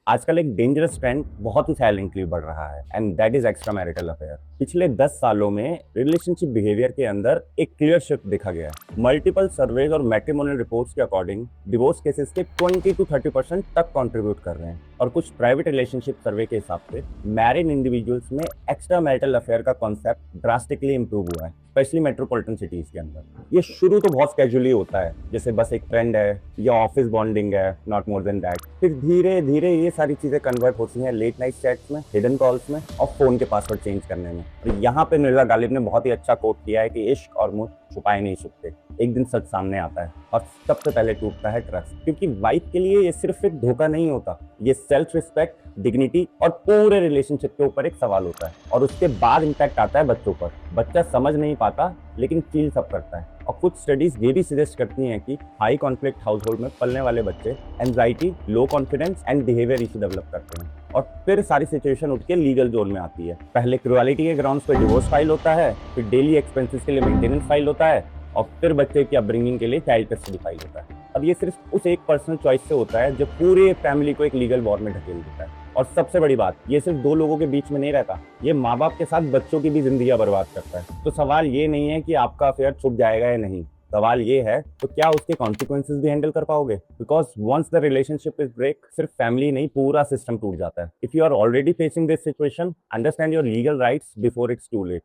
आजकल एक dangerous trend बहुत ही साइलेंटली बढ़ रहा है and that is extra marital affair. पिछले 10 सालों में रिलेशनशिप बिहेवियर के अंदर एक क्लियर शिफ्ट देखा गया है। मल्टीपल सर्वेज और मैट्रिमोनियल रिपोर्ट्स के अकॉर्डिंग डिवोर्स केसेस के 20 to 30% तक कंट्रीब्यूट कर रहे हैं और कुछ प्राइवेट रिलेशनशिप सर्वे के हिसाब से मैरिड इंडिविजुअल्स में एक्स्ट्रा मैरिटल अफेयर का कॉन्सेप्ट ड्रास्टिकली इंप्रूव हुआ है, स्पेशली मेट्रोपॉलिटन सिटीज के अंदर। ये शुरू तो बहुत कैजुअली होता है, जैसे बस एक ट्रेंड है या ऑफिस बॉन्डिंग है, नॉट मोर देन दैट। फिर धीरे धीरे ये सारी चीजें कन्वर्ट होती हैं लेट नाइट चैट्स में, हिडन कॉल्स में और फोन के पासवर्ड चेंज करने में। और यहाँ पे मिर्जा गालिब ने बहुत ही अच्छा कोट किया है कि इश्क और मुझ छुपाए नहीं सकते, एक दिन सच सामने आता है और सबसे पहले टूटता है ट्रस्ट। क्योंकि वाइफ के लिए ये सिर्फ एक धोखा नहीं होता, ये सेल्फ रिस्पेक्ट, डिग्निटी और पूरे रिलेशनशिप के ऊपर एक सवाल होता है। और उसके बाद इम्पैक्ट आता है बच्चों पर। बच्चा समझ नहीं पाता लेकिन फील सब करता है। और कुछ स्टडीज ये भी सजेस्ट करती हैं कि हाई कॉन्फ्लिक्ट हाउसहोल्ड में पलने वाले बच्चे anxiety, low confidence and behaviour issue develop करते हैं। और फिर सारी सिचुएशन उठ के लीगल जोन में आती है। पहले क्रुएलिटी के ग्राउंड्स पे डिवोर्स फाइल होता है, फिर डेली एक्सपेंसेस के लिए मेंटेनेंस फाइल होता है और फिर बच्चे की अपब्रिंगिंग के लिए चाइल्ड कस्टडी फाइल होता है। अब ये सिर्फ उस एक पर्सनल चॉइस से होता है जो पूरे फैमिली को एक लीगल वॉर में ढकेल देता है। और सबसे बड़ी बात, ये सिर्फ दो लोगों के बीच में नहीं रहता, ये माँ बाप के साथ बच्चों की भी जिंदगियां बर्बाद करता है। तो सवाल ये नहीं है कि आपका अफेयर छुप जाएगा या नहीं, सवाल ये है तो क्या उसके कॉन्सिक्वेंसेस भी हैंडल कर पाओगे। Because once the relationship is break, सिर्फ फैमिली नहीं पूरा सिस्टम टूट जाता है। If you are already facing this situation, understand your legal rights before it's too late.